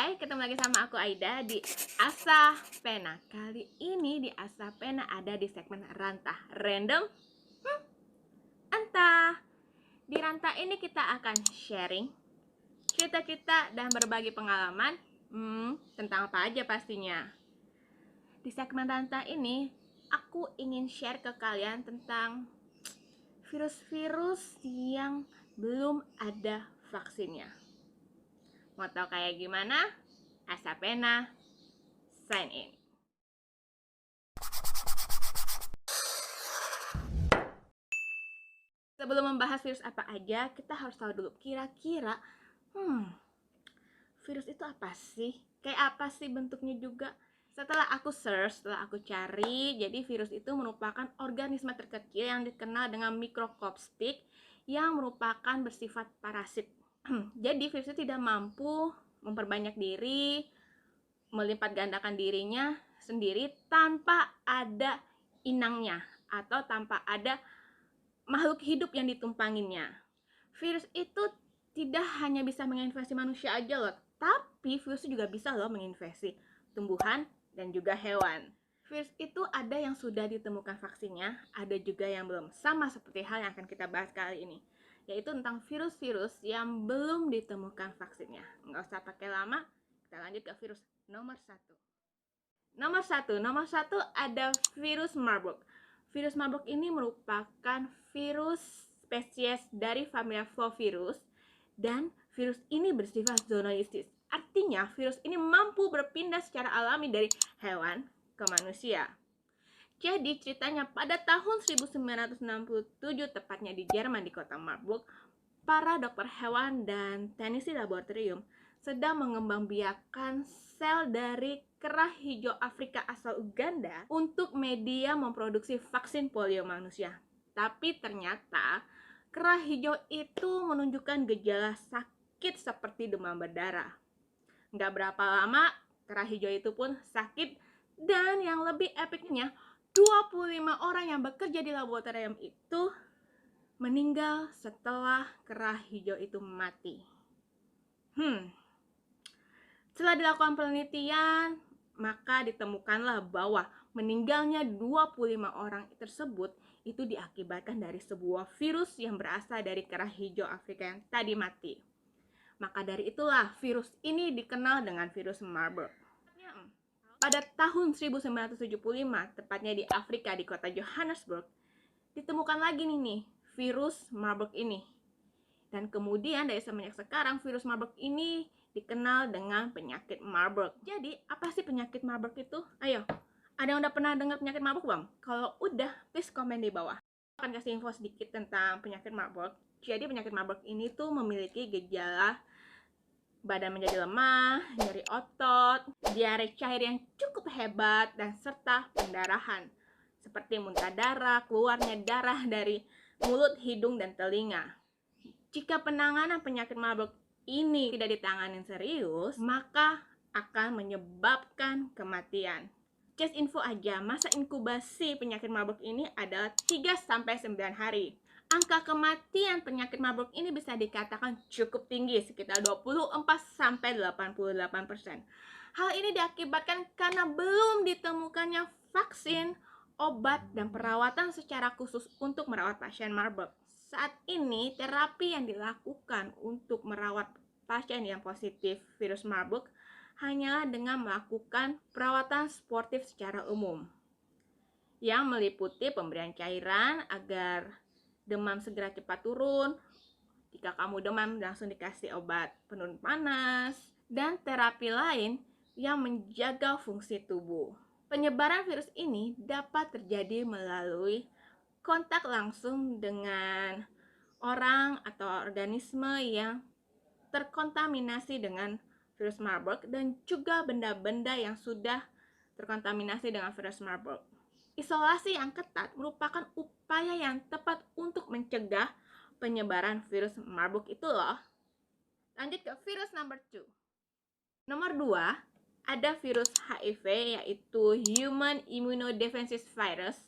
Hai, ketemu lagi sama aku Aida di Asa Pena. Kali ini di Asa Pena ada di segmen Rantah Random Entah. Di Rantah ini kita akan sharing cerita-cerita dan berbagi pengalaman tentang apa aja pastinya. Di segmen Rantah ini, aku ingin share ke kalian tentang virus-virus yang belum ada vaksinnya. Mau tahu kayak gimana? Asa Pena, sign in. Sebelum membahas virus apa aja, kita harus tahu dulu kira-kira virus itu apa sih? Kayak apa sih bentuknya juga? Setelah aku search, setelah aku cari, jadi virus itu merupakan organisme terkecil yang dikenal dengan mikrokopstik yang merupakan bersifat parasit. Jadi virus itu tidak mampu memperbanyak diri, melipat gandakan dirinya sendiri tanpa ada inangnya atau tanpa ada makhluk hidup yang ditumpanginnya. Virus itu tidak hanya bisa menginfeksi manusia aja loh, tapi virus itu juga bisa loh menginfeksi tumbuhan dan juga hewan. Virus itu ada yang sudah ditemukan vaksinnya, ada juga yang belum. Sama seperti hal yang akan kita bahas kali ini, yaitu tentang virus-virus yang belum ditemukan vaksinnya. Nggak usah pakai lama, kita lanjut ke virus nomor 1. Nomor satu ada virus Marburg. Virus Marburg ini merupakan virus spesies dari familia Flavirus dan virus ini bersifat zoonosis. Artinya virus ini mampu berpindah secara alami dari hewan ke manusia. Jadi ceritanya pada tahun 1967 tepatnya di Jerman di kota Marburg, para dokter hewan dan teknisi laboratorium sedang mengembangbiakan sel dari kerah hijau Afrika asal Uganda untuk media memproduksi vaksin polio manusia. Tapi ternyata kerah hijau itu menunjukkan gejala sakit seperti demam berdarah. Nggak berapa lama kerah hijau itu pun sakit, dan yang lebih epicnya 25 orang yang bekerja di laboratorium itu meninggal setelah kerah hijau itu mati. Setelah dilakukan penelitian, maka ditemukanlah bahwa meninggalnya 25 orang tersebut itu diakibatkan dari sebuah virus yang berasal dari kerah hijau Afrika yang tadi mati. Maka dari itulah virus ini dikenal dengan virus Marburg. Pada tahun 1975, tepatnya di Afrika di kota Johannesburg, ditemukan lagi nih virus Marburg ini. Dan kemudian dari semenjak sekarang virus Marburg ini dikenal dengan penyakit Marburg. Jadi apa sih penyakit Marburg itu? Ayo, ada yang udah pernah dengar penyakit Marburg belum? Kalau udah, please komen di bawah. Aku akan kasih info sedikit tentang penyakit Marburg. Jadi penyakit Marburg ini tuh memiliki gejala badan menjadi lemah, nyeri otot, diare cair yang cukup hebat, dan serta pendarahan seperti muntah darah, keluarnya darah dari mulut, hidung, dan telinga. Jika penanganan penyakit Marburg ini tidak ditangani serius, maka akan menyebabkan kematian. Just info aja, masa inkubasi penyakit Marburg ini adalah 3-9 hari. Angka kematian penyakit Marburg ini bisa dikatakan cukup tinggi, sekitar 24-88%. Hal ini diakibatkan karena belum ditemukannya vaksin, obat, dan perawatan secara khusus untuk merawat pasien Marburg. Saat ini, terapi yang dilakukan untuk merawat pasien yang positif virus Marburg hanyalah dengan melakukan perawatan sportif secara umum, yang meliputi pemberian cairan agar demam segera cepat turun. Jika kamu demam, langsung dikasih obat penurun panas, dan terapi lain yang menjaga fungsi tubuh. Penyebaran virus ini dapat terjadi melalui kontak langsung dengan orang atau organisme yang terkontaminasi dengan virus Marburg dan juga benda-benda yang sudah terkontaminasi dengan virus Marburg. Isolasi yang ketat merupakan upaya yang tepat untuk mencegah penyebaran virus Marburg itu loh. Lanjut ke virus nomor 2. Nomor 2, ada virus HIV, yaitu Human Immunodeficiency Virus.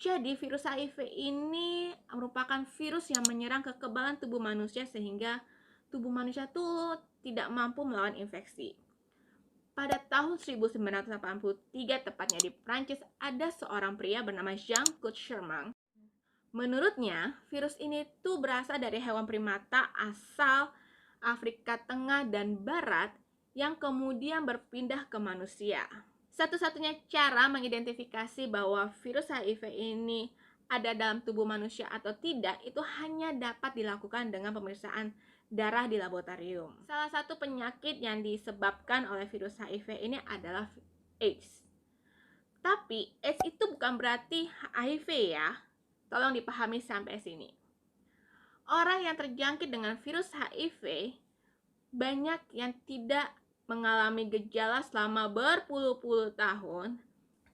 Jadi virus HIV ini merupakan virus yang menyerang kekebalan tubuh manusia sehingga tubuh manusia tuh tidak mampu melawan infeksi. pada tahun 1983, tepatnya di Prancis, ada seorang pria bernama Jean-Claude Sherman. Menurutnya, virus ini tuh berasal dari hewan primata asal Afrika Tengah dan Barat yang kemudian berpindah ke manusia. Satu-satunya cara mengidentifikasi bahwa virus HIV ini ada dalam tubuh manusia atau tidak itu hanya dapat dilakukan dengan pemeriksaan darah di laboratorium. Salah satu penyakit yang disebabkan oleh virus HIV ini adalah AIDS. Tapi AIDS itu bukan berarti HIV ya. Tolong dipahami sampai sini. Orang yang terjangkit dengan virus HIV banyak yang tidak mengalami gejala selama berpuluh-puluh tahun,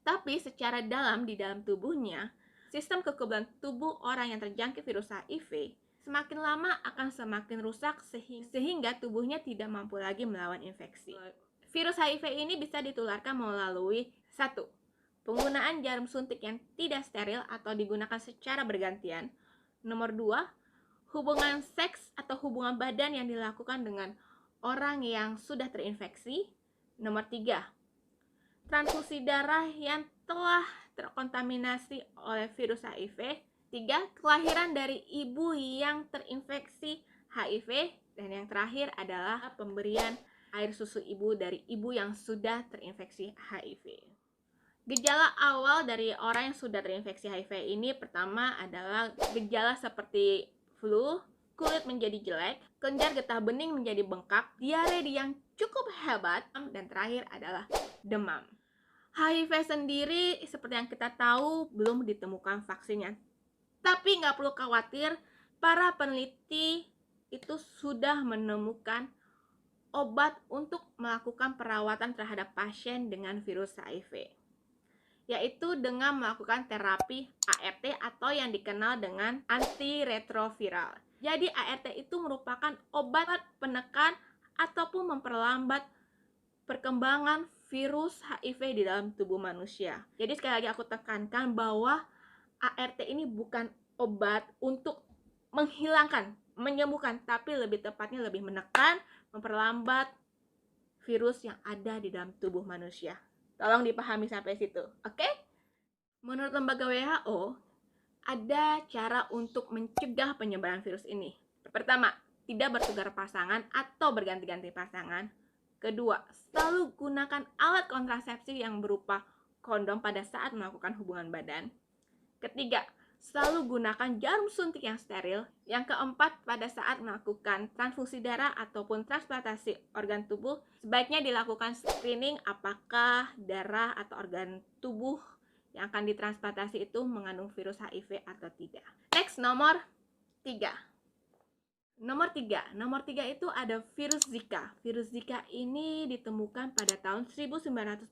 tapi secara dalam di dalam tubuhnya, sistem kekebalan tubuh orang yang terjangkit virus HIV semakin lama akan semakin rusak sehingga tubuhnya tidak mampu lagi melawan infeksi. Virus HIV ini bisa ditularkan melalui 1. Penggunaan jarum suntik yang tidak steril atau digunakan secara bergantian. Nomor 2, hubungan seks atau hubungan badan yang dilakukan dengan orang yang sudah terinfeksi. Nomor 3, transfusi darah yang telah terkontaminasi oleh virus HIV. 3, kelahiran dari ibu yang terinfeksi HIV. Dan yang terakhir adalah pemberian air susu ibu dari ibu yang sudah terinfeksi HIV. Gejala awal dari orang yang sudah terinfeksi HIV ini pertama adalah gejala seperti flu, kulit menjadi jelek, kelenjar getah bening menjadi bengkak, diare yang cukup hebat, dan terakhir adalah demam. HIV sendiri seperti yang kita tahu belum ditemukan vaksinnya. Tapi nggak perlu khawatir, para peneliti itu sudah menemukan obat untuk melakukan perawatan terhadap pasien dengan virus HIV, yaitu dengan melakukan terapi ART atau yang dikenal dengan antiretroviral. Jadi ART itu merupakan obat penekan ataupun memperlambat perkembangan virus HIV di dalam tubuh manusia. Jadi sekali lagi aku tekankan bahwa ART ini bukan obat untuk menghilangkan, menyembuhkan, tapi lebih tepatnya lebih menekan, memperlambat virus yang ada di dalam tubuh manusia. Tolong dipahami sampai situ, oke? Menurut lembaga WHO, ada cara untuk mencegah penyebaran virus ini. Pertama, tidak bertukar pasangan atau berganti-ganti pasangan. Kedua, selalu gunakan alat kontrasepsi yang berupa kondom pada saat melakukan hubungan badan. Ketiga, selalu gunakan jarum suntik yang steril. Yang keempat, pada saat melakukan transfusi darah ataupun transplantasi organ tubuh, sebaiknya dilakukan screening apakah darah atau organ tubuh yang akan ditransplantasi itu mengandung virus HIV atau tidak. Next, nomor 3. Nomor 3 itu ada virus Zika. Virus Zika ini ditemukan pada tahun 1947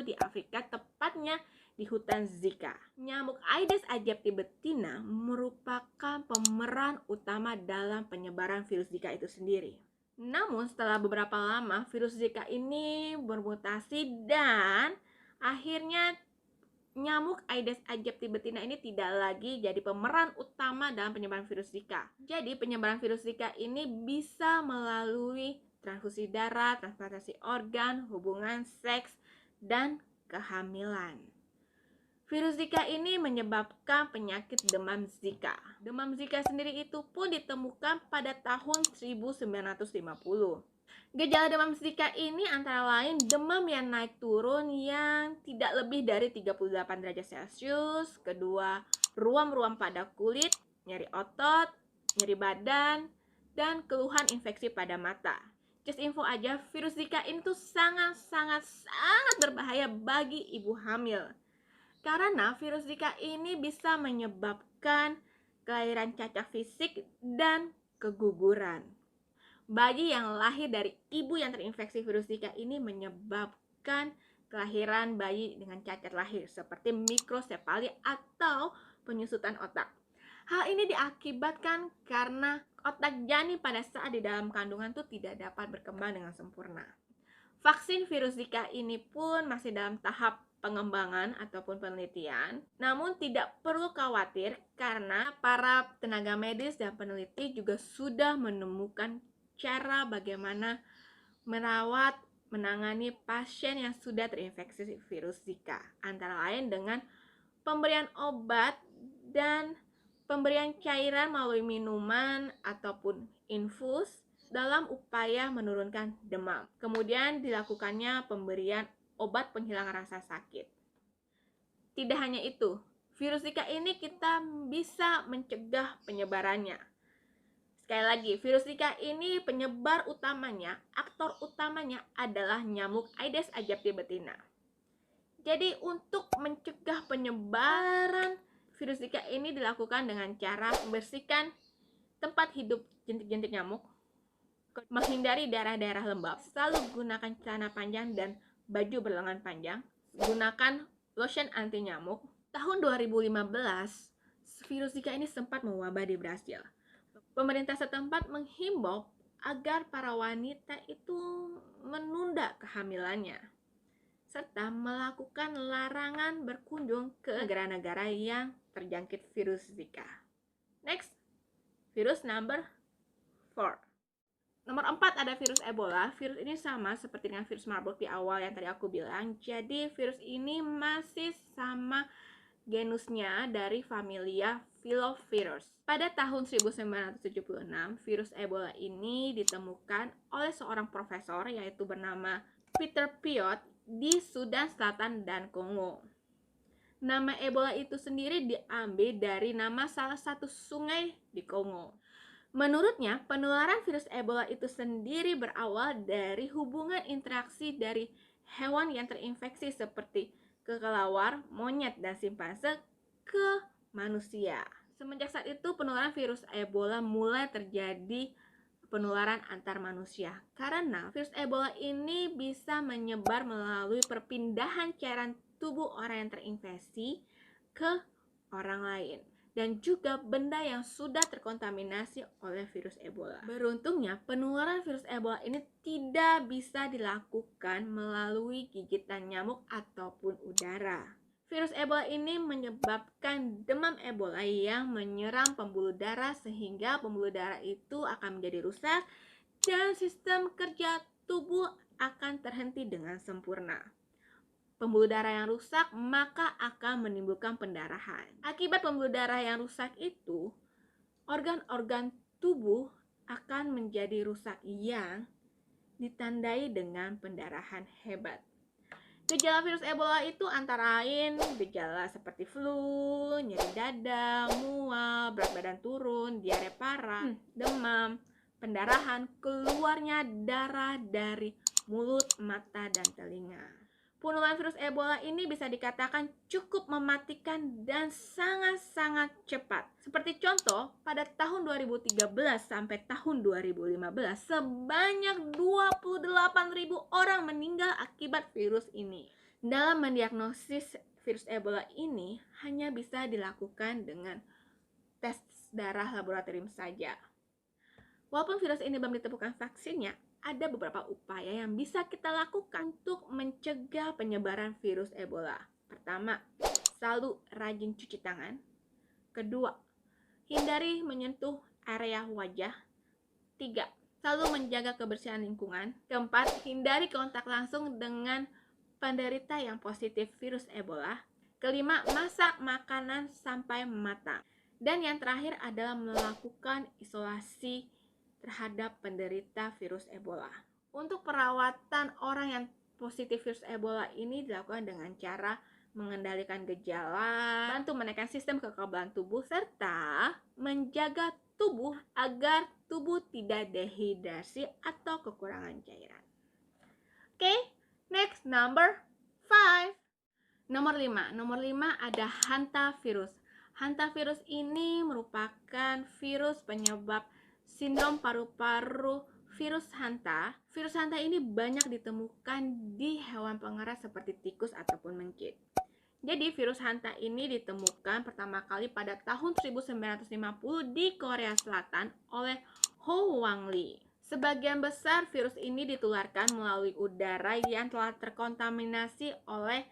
di Afrika, tepatnya di hutan Zika. Nyamuk Aedes aegypti betina merupakan pemeran utama dalam penyebaran virus Zika itu sendiri. Namun setelah beberapa lama virus Zika ini bermutasi dan akhirnya nyamuk Aedes aegypti betina ini tidak lagi jadi pemeran utama dalam penyebaran virus Zika. Jadi penyebaran virus Zika ini bisa melalui transfusi darah, transplantasi organ, hubungan seks, dan kehamilan. Virus Zika ini menyebabkan penyakit demam Zika. Demam Zika sendiri itu pun ditemukan pada tahun 1950. Gejala demam Zika ini antara lain demam yang naik turun yang tidak lebih dari 38 derajat Celcius. Kedua, ruam-ruam pada kulit, nyeri otot, nyeri badan, dan keluhan infeksi pada mata. Just info aja, virus Zika ini tuh sangat berbahaya bagi ibu hamil. Karena virus Zika ini bisa menyebabkan kelahiran cacat fisik dan keguguran. Bayi yang lahir dari ibu yang terinfeksi virus Zika ini menyebabkan kelahiran bayi dengan cacat lahir seperti mikrosefali atau penyusutan otak. Hal ini diakibatkan karena otak janin pada saat di dalam kandungan itu tidak dapat berkembang dengan sempurna. Vaksin virus Zika ini pun masih dalam tahap pengembangan ataupun penelitian. Namun tidak perlu khawatir karena para tenaga medis dan peneliti juga sudah menemukan cara bagaimana merawat, menangani pasien yang sudah terinfeksi virus Zika, antara lain dengan pemberian obat dan pemberian cairan melalui minuman ataupun infus dalam upaya menurunkan demam. Kemudian dilakukannya pemberian obat penghilang rasa sakit. Tidak hanya itu, virus Zika ini kita bisa mencegah penyebarannya. Sekali lagi, virus Zika ini penyebar utamanya, aktor utamanya adalah nyamuk Aedes aegypti betina. Jadi untuk mencegah penyebaran virus Zika ini dilakukan dengan cara membersihkan tempat hidup jentik-jentik nyamuk, menghindari daerah-daerah lembab, selalu gunakan celana panjang dan baju berlengan panjang, gunakan lotion anti nyamuk. Tahun 2015, virus Zika ini sempat mewabah di Brasil. Pemerintah setempat menghimbau agar para wanita itu menunda kehamilannya, serta melakukan larangan berkunjung ke negara-negara yang terjangkit virus Zika. Next, virus number 4. Nomor 4 ada virus Ebola. Virus ini sama seperti dengan virus Marburg di awal yang tadi aku bilang. Jadi virus ini masih sama genusnya dari familia Filovirus. Pada tahun 1976, virus Ebola ini ditemukan oleh seorang profesor yaitu bernama Peter Piot di Sudan Selatan dan Kongo. Nama Ebola itu sendiri diambil dari nama salah satu sungai di Kongo. Menurutnya, penularan virus Ebola itu sendiri berawal dari hubungan interaksi dari hewan yang terinfeksi seperti kelelawar, monyet, dan simpanse ke manusia. Semenjak saat itu, penularan virus Ebola mulai terjadi penularan antar manusia. Karena virus Ebola ini bisa menyebar melalui perpindahan cairan tubuh orang yang terinfeksi ke orang lain, dan juga benda yang sudah terkontaminasi oleh virus Ebola. Beruntungnya, penularan virus Ebola ini tidak bisa dilakukan melalui gigitan nyamuk ataupun udara. Virus Ebola ini menyebabkan demam Ebola yang menyerang pembuluh darah sehingga pembuluh darah itu akan menjadi rusak dan sistem kerja tubuh akan terhenti dengan sempurna. Pembuluh darah yang rusak maka akan menimbulkan pendarahan. Akibat pembuluh darah yang rusak itu, organ-organ tubuh akan menjadi rusak yang ditandai dengan pendarahan hebat. Gejala virus Ebola itu antara lain gejala seperti flu, nyeri dada, mual, berat badan turun, diare parah, demam, pendarahan, keluarnya darah dari mulut, mata, dan telinga. Penularan virus Ebola ini bisa dikatakan cukup mematikan dan sangat-sangat cepat. Seperti contoh, pada tahun 2013 sampai tahun 2015, sebanyak 28.000 orang meninggal akibat virus ini. Dalam mendiagnosis virus Ebola ini hanya bisa dilakukan dengan tes darah laboratorium saja. Walaupun virus ini belum ditemukan vaksinnya, ada beberapa upaya yang bisa kita lakukan untuk mencegah penyebaran virus Ebola. Pertama, selalu rajin cuci tangan. Kedua, hindari menyentuh area wajah. 3, selalu menjaga kebersihan lingkungan. Keempat, hindari kontak langsung dengan penderita yang positif virus Ebola. Kelima, masak makanan sampai matang. Dan yang terakhir adalah melakukan isolasi terhadap penderita virus Ebola. Untuk perawatan orang yang positif virus Ebola ini dilakukan dengan cara mengendalikan gejala, bantu menaikkan sistem kekebalan tubuh, serta menjaga tubuh agar tubuh tidak dehidrasi atau kekurangan cairan. Oke, next number 5. Nomor 5 ada hantavirus. Hantavirus ini merupakan virus penyebab sindrom paru-paru virus hanta. Virus hanta ini banyak ditemukan di hewan pengeras seperti tikus ataupun mencit. Jadi virus hanta ini ditemukan pertama kali pada tahun 1950 di Korea Selatan oleh Ho Wang Lee. Sebagian besar virus ini ditularkan melalui udara yang telah terkontaminasi oleh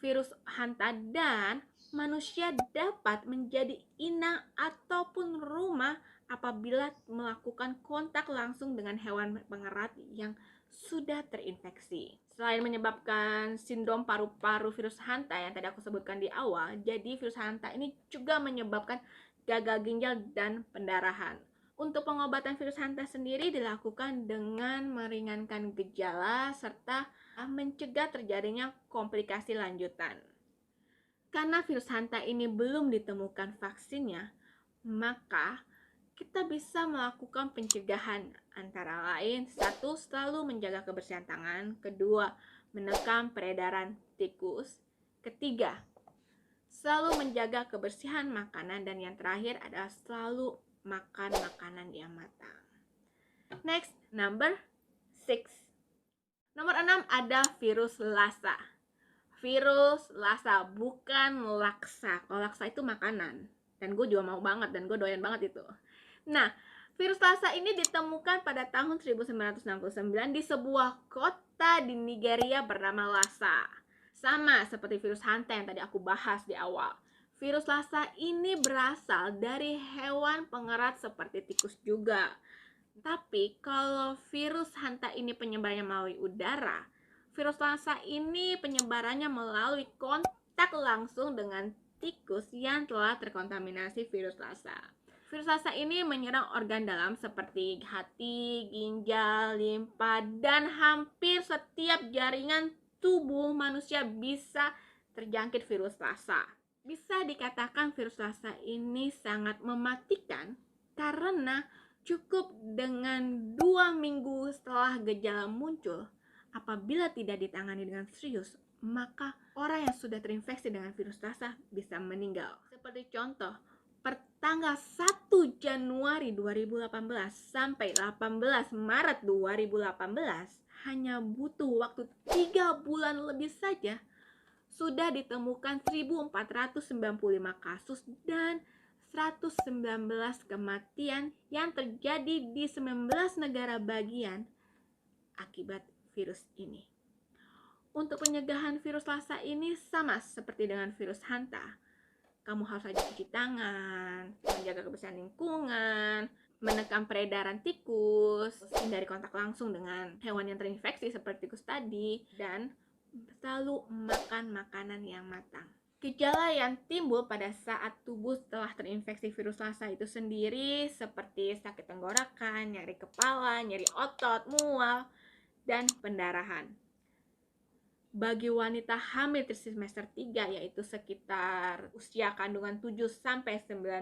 virus hanta, dan manusia dapat menjadi inang ataupun rumah apabila melakukan kontak langsung dengan hewan pengerat yang sudah terinfeksi. Selain menyebabkan sindrom paru-paru virus Hanta yang tadi aku sebutkan di awal, jadi virus Hanta ini juga menyebabkan gagal ginjal dan pendarahan. Untuk pengobatan virus Hanta sendiri dilakukan dengan meringankan gejala serta mencegah terjadinya komplikasi lanjutan. Karena virus Hanta ini belum ditemukan vaksinnya, maka kita bisa melakukan pencegahan antara lain: satu, selalu menjaga kebersihan tangan; kedua, menekan peredaran tikus; ketiga, selalu menjaga kebersihan makanan; dan yang terakhir adalah selalu makan makanan yang matang. Next, number 6. Nomor 6 ada virus Lassa. Virus Lassa, bukan laksa. Kalau laksa itu makanan, dan gue juga mau banget, dan gue doyan banget itu. Nah, virus Lassa ini ditemukan pada tahun 1969 di sebuah kota di Nigeria bernama Lassa. Sama seperti virus Hanta yang tadi aku bahas di awal. Virus Lassa ini berasal dari hewan pengerat seperti tikus juga. Tapi kalau virus Hanta ini penyebarannya melalui udara, virus Lassa ini penyebarannya melalui kontak langsung dengan tikus yang telah terkontaminasi virus Lassa. Virus Lassa ini menyerang organ dalam seperti hati, ginjal, limpa, dan hampir setiap jaringan tubuh manusia bisa terjangkit virus Lassa. Bisa dikatakan virus Lassa ini sangat mematikan karena cukup dengan 2 minggu setelah gejala muncul, apabila tidak ditangani dengan serius, maka orang yang sudah terinfeksi dengan virus Lassa bisa meninggal. Seperti contoh, pertanggal 1 Januari 2018 sampai 18 Maret 2018, hanya butuh waktu 3 bulan lebih saja, sudah ditemukan 1495 kasus dan 119 kematian yang terjadi di 19 negara bagian akibat virus ini. Untuk pencegahan virus Lassa ini sama seperti dengan virus Hanta. Kamu harus rajin cuci tangan, menjaga kebersihan lingkungan, menekan peredaran tikus, hindari kontak langsung dengan hewan yang terinfeksi seperti tikus tadi, dan selalu makan makanan yang matang. Gejala yang timbul pada saat tubuh telah terinfeksi virus Lassa itu sendiri seperti sakit tenggorokan, nyeri kepala, nyeri otot, mual, dan pendarahan. Bagi wanita hamil trimester 3, yaitu sekitar usia kandungan 7-9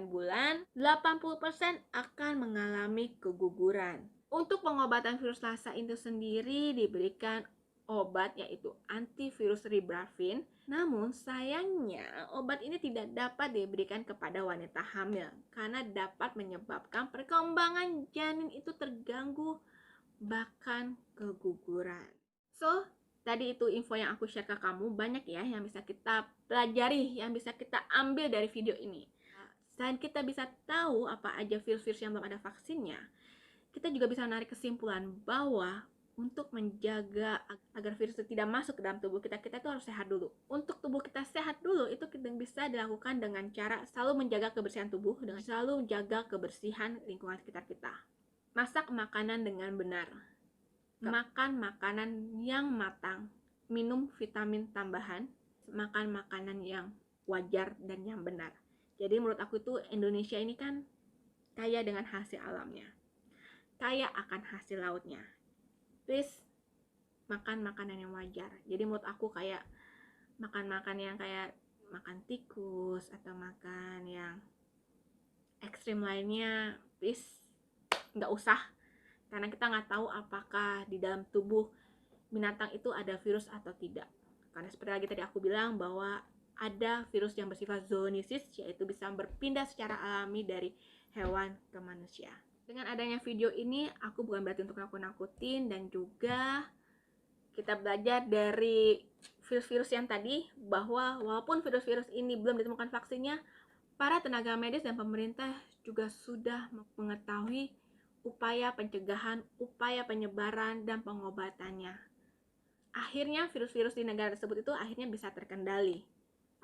bulan, 80% akan mengalami keguguran. Untuk pengobatan virus Lassa itu sendiri diberikan obat yaitu antivirus ribavirin. Namun sayangnya obat ini tidak dapat diberikan kepada wanita hamil karena dapat menyebabkan perkembangan janin itu terganggu, bahkan keguguran. So, tadi itu info yang aku share ke kamu. Banyak ya yang bisa kita pelajari, yang bisa kita ambil dari video ini. Selain kita bisa tahu apa aja virus-virus yang belum ada vaksinnya, kita juga bisa menarik kesimpulan bahwa untuk menjaga agar virus itu tidak masuk ke dalam tubuh kita, kita itu harus sehat dulu. Untuk tubuh kita sehat dulu, itu bisa dilakukan dengan cara selalu menjaga kebersihan tubuh, dengan selalu menjaga kebersihan lingkungan sekitar kita. Masak makanan dengan benar, makan makanan yang matang, minum vitamin tambahan, makan makanan yang wajar dan yang benar. Jadi menurut aku itu Indonesia ini kan kaya dengan hasil alamnya, kaya akan hasil lautnya. Please makan makanan yang wajar. Jadi menurut aku kayak makan yang kayak makan tikus atau makan yang ekstrim lainnya, please nggak usah, karena kita nggak tahu apakah di dalam tubuh binatang itu ada virus atau tidak. Karena seperti lagi tadi aku bilang bahwa ada virus yang bersifat zoonosis, yaitu bisa berpindah secara alami dari hewan ke manusia. Dengan adanya video ini, aku bukan berarti untuk nakut-nakutin, dan juga kita belajar dari virus-virus yang tadi bahwa walaupun virus-virus ini belum ditemukan vaksinnya, para tenaga medis dan pemerintah juga sudah mengetahui upaya pencegahan, upaya penyebaran, dan pengobatannya. Akhirnya virus-virus di negara tersebut itu akhirnya bisa terkendali.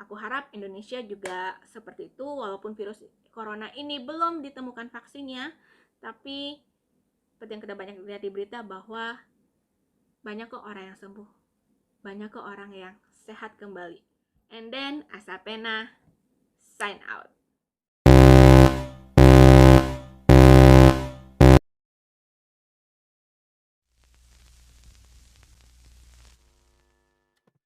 Aku harap Indonesia juga seperti itu, walaupun virus corona ini belum ditemukan vaksinnya, tapi seperti yang kita banyak lihat di berita bahwa banyak kok orang yang sembuh, banyak kok orang yang sehat kembali. And then Asapena sign out.